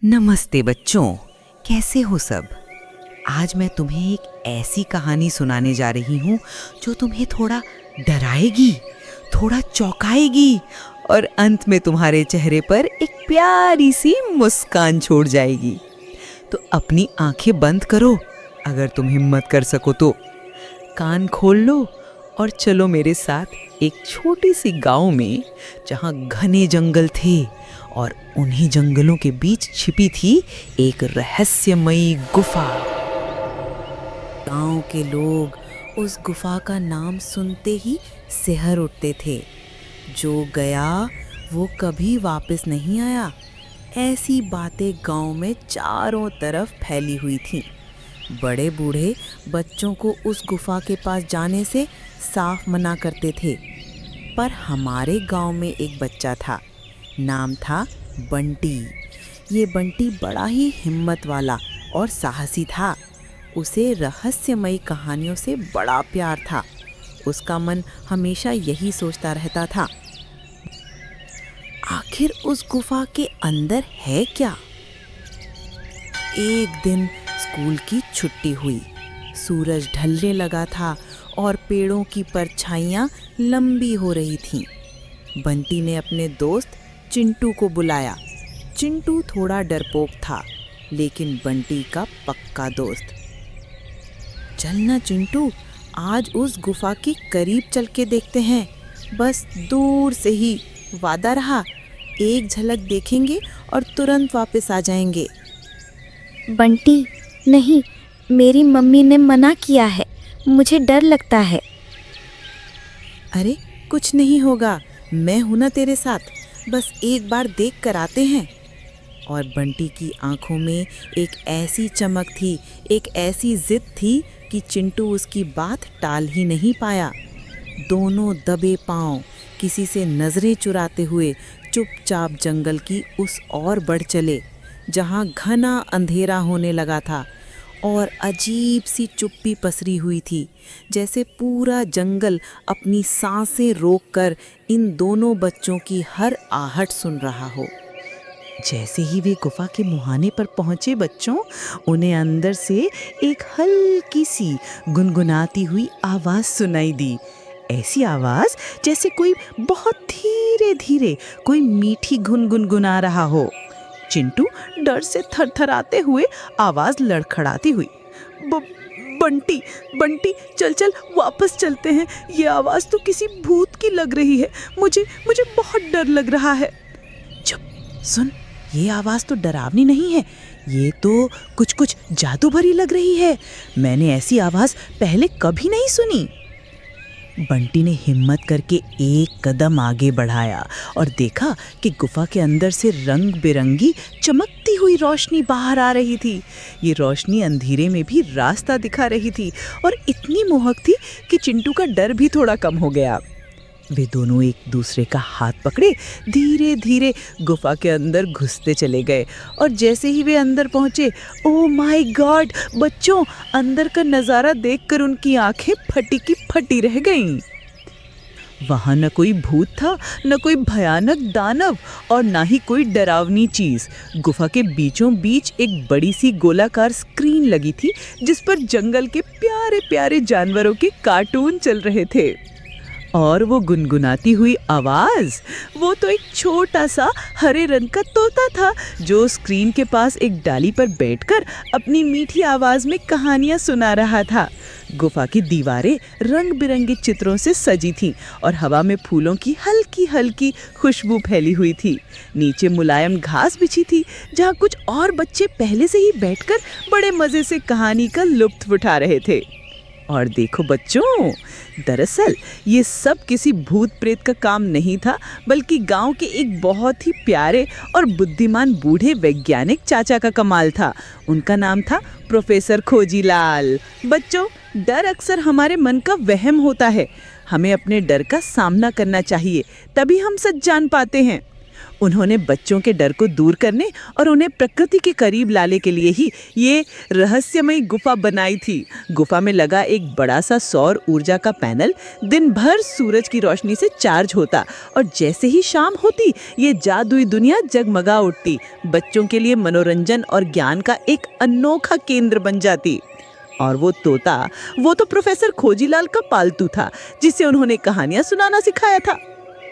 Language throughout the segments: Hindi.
नमस्ते बच्चों, कैसे हो सब। आज मैं तुम्हें एक ऐसी कहानी सुनाने जा रही हूँ जो तुम्हें थोड़ा डराएगी, थोड़ा चौंकाएगी और अंत में तुम्हारे चेहरे पर एक प्यारी सी मुस्कान छोड़ जाएगी। तो अपनी आंखें बंद करो, अगर तुम हिम्मत कर सको तो कान खोल लो और चलो मेरे साथ एक छोटी सी गांव में, जहाँ घने जंगल थे और उन्हीं जंगलों के बीच छिपी थी एक रहस्यमयी गुफा। गांव के लोग उस गुफा का नाम सुनते ही सिहर उठते थे। जो गया वो कभी वापस नहीं आया। ऐसी बातें गांव में चारों तरफ फैली हुई थीं। बड़े बूढ़े बच्चों को उस गुफा के पास जाने से साफ मना करते थे। पर हमारे गांव में एक बच्चा था, नाम था बंटी। ये बंटी बड़ा ही हिम्मत वाला और साहसी था। उसे रहस्यमयी कहानियों से बड़ा प्यार था। उसका मन हमेशा यही सोचता रहता था, आखिर उस गुफा के अंदर है क्या। एक दिन स्कूल की छुट्टी हुई। सूरज ढलने लगा था और पेड़ों की परछाइयाँ लंबी हो रही थीं। बंटी ने अपने दोस्त चिंटू को बुलाया। चिंटू थोड़ा डरपोक था, लेकिन बंटी का पक्का दोस्त। चलना चिंटू, आज उस गुफा के करीब चल के देखते हैं। बस दूर से ही, वादा रहा, एक झलक देखेंगे और तुरंत वापस आ जाएंगे। बंटी, नहीं, मेरी मम्मी ने मना किया है, मुझे डर लगता है। अरे कुछ नहीं होगा, मैं हूं ना तेरे साथ, बस एक बार देख कर आते हैं। और बंटी की आंखों में एक ऐसी चमक थी, एक ऐसी जिद थी कि चिंटू उसकी बात टाल ही नहीं पाया। दोनों दबे पांव, किसी से नजरें चुराते हुए चुपचाप जंगल की उस ओर बढ़ चले, जहां घना अंधेरा होने लगा था और अजीब सी चुप्पी पसरी हुई थी, जैसे पूरा जंगल अपनी सांसें रोककर इन दोनों बच्चों की हर आहट सुन रहा हो। जैसे ही वे गुफा के मुहाने पर पहुंचे बच्चों, उन्हें अंदर से एक हल्की सी गुनगुनाती हुई आवाज सुनाई दी। ऐसी आवाज जैसे कोई बहुत धीरे धीरे कोई मीठी धुन गुनगुना रहा हो। चिंटू डर से थरथराते हुए आवाज लड़खड़ाती हुई, बंटी बंटी, चल चल वापस चलते हैं, ये आवाज तो किसी भूत की लग रही है, मुझे बहुत डर लग रहा है। चुप, सुन, ये आवाज तो डरावनी नहीं है, ये तो कुछ जादू भरी लग रही है। मैंने ऐसी आवाज पहले कभी नहीं सुनी। बंटी ने हिम्मत करके एक कदम आगे बढ़ाया और देखा कि गुफा के अंदर से रंग बिरंगी चमकती हुई रोशनी बाहर आ रही थी। ये रोशनी अंधेरे में भी रास्ता दिखा रही थी और इतनी मोहक थी कि चिंटू का डर भी थोड़ा कम हो गया। वे दोनों एक दूसरे का हाथ पकड़े धीरे धीरे गुफा के अंदर घुसते चले गए और जैसे ही वे अंदर पहुंचे, ओह माय गॉड बच्चों, अंदर का नज़ारा देखकर उनकी आंखें फटी की फटी रह गईं। वहाँ न कोई भूत था, न कोई भयानक दानव और ना ही कोई डरावनी चीज़। गुफा के बीचों बीच एक बड़ी सी गोलाकार स्क्रीन लगी थी, जिस पर जंगल के प्यारे प्यारे जानवरों के कार्टून चल रहे थे। और वो गुनगुनाती हुई आवाज़, वो तो एक छोटा सा हरे रंग का तोता था, जो स्क्रीन के पास एक डाली पर बैठकर अपनी मीठी आवाज़ में कहानियाँ सुना रहा था। गुफा की दीवारें रंग बिरंगे चित्रों से सजी थीं और हवा में फूलों की हल्की हल्की खुशबू फैली हुई थी। नीचे मुलायम घास बिछी थी, जहाँ कुछ और बच्चे पहले से ही बैठकर बड़े मज़े से कहानी का लुत्फ़ उठा रहे थे। और देखो बच्चों, दरअसल ये सब किसी भूत प्रेत का काम नहीं था, बल्कि गांव के एक बहुत ही प्यारे और बुद्धिमान बूढ़े वैज्ञानिक चाचा का कमाल था। उनका नाम था प्रोफेसर खोजीलाल। बच्चों, डर अक्सर हमारे मन का वहम होता है। हमें अपने डर का सामना करना चाहिए, तभी हम सच जान पाते हैं। उन्होंने बच्चों के डर को दूर करने और उन्हें प्रकृति के करीब लाने के लिए ही ये रहस्यमयी गुफा बनाई थी। गुफा में लगा एक बड़ा सा सौर ऊर्जा का पैनल दिन भर सूरज की रोशनी से चार्ज होता और जैसे ही शाम होती ये जादुई दुनिया जगमगा उठती, बच्चों के लिए मनोरंजन और ज्ञान का एक अनोखा केंद्र बन जाती। और वो तोता, वो तो प्रोफेसर खोजीलाल का पालतू था, जिसे उन्होंने कहानियां सुनाना सिखाया था।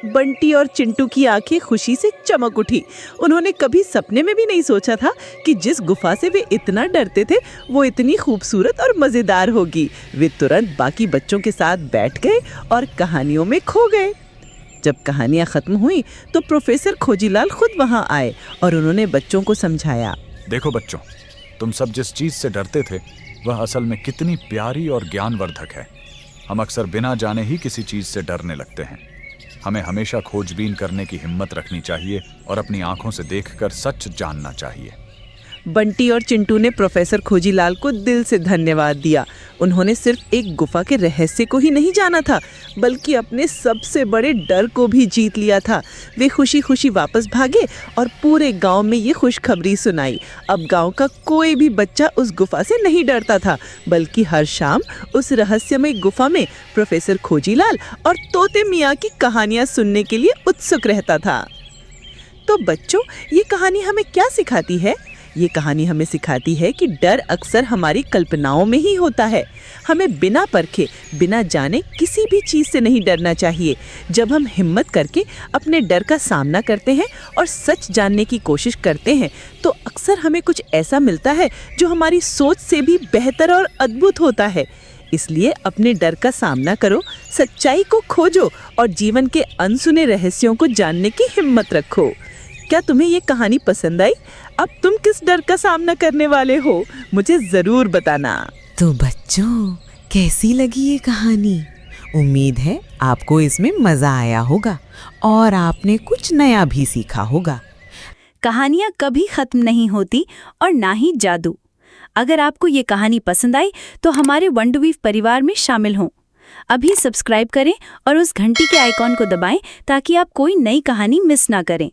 बंटी और चिंटू की आंखें खुशी से चमक उठी। उन्होंने कभी सपने में भी नहीं सोचा था कि जिस गुफा से वे इतना डरते थे वो इतनी खूबसूरत और मज़ेदार होगी। वे तुरंत बाकी बच्चों के साथ बैठ गए और कहानियों में खो गए। जब कहानियां खत्म हुई तो प्रोफेसर खोजीलाल खुद वहां आए और उन्होंने बच्चों को समझाया। देखो बच्चों, तुम सब जिस चीज से डरते थे वह असल में कितनी प्यारी और ज्ञानवर्धक है। हम अक्सर बिना जाने ही किसी चीज से डरने लगते हैं। हमें हमेशा खोजबीन करने की हिम्मत रखनी चाहिए और अपनी आंखों से देखकर सच जानना चाहिए। बंटी और चिंटू ने प्रोफेसर खोजीलाल को दिल से धन्यवाद दिया। उन्होंने सिर्फ एक गुफा के रहस्य को ही नहीं जाना था, बल्कि अपने सबसे बड़े डर को भी जीत लिया था। वे खुशी खुशी वापस भागे और पूरे गांव में ये खुशखबरी सुनाई। अब गांव का कोई भी बच्चा उस गुफा से नहीं डरता था, बल्कि हर शाम उस रहस्यमय गुफा में प्रोफेसर खोजीलाल और तोते मियाँ की कहानियाँ सुनने के लिए उत्सुक रहता था। तो बच्चों, ये कहानी हमें क्या सिखाती है? ये कहानी हमें सिखाती है कि डर अक्सर हमारी कल्पनाओं में ही होता है। हमें बिना परखे, बिना जाने किसी भी चीज़ से नहीं डरना चाहिए। जब हम हिम्मत करके अपने डर का सामना करते हैं और सच जानने की कोशिश करते हैं तो अक्सर हमें कुछ ऐसा मिलता है जो हमारी सोच से भी बेहतर और अद्भुत होता है। इसलिए अपने डर का सामना करो, सच्चाई को खोजो और जीवन के अनसुने रहस्यों को जानने की हिम्मत रखो। क्या तुम्हें ये कहानी पसंद आई? अब तुम किस डर का सामना करने वाले हो? मुझे ज़रूर बताना। तो बच्चों, कैसी लगी ये कहानी? उम्मीद है आपको इसमें मज़ा आया होगा और आपने कुछ नया भी सीखा होगा। कहानियाँ कभी खत्म नहीं होती और ना ही जादू। अगर आपको ये कहानी पसंद आई तो हमारे वंडरवीव परिवार में शामिल हों। अभी सब्सक्राइब करें और उस घंटी के आइकॉन को दबाएं ताकि आप कोई नई कहानी मिस ना करें।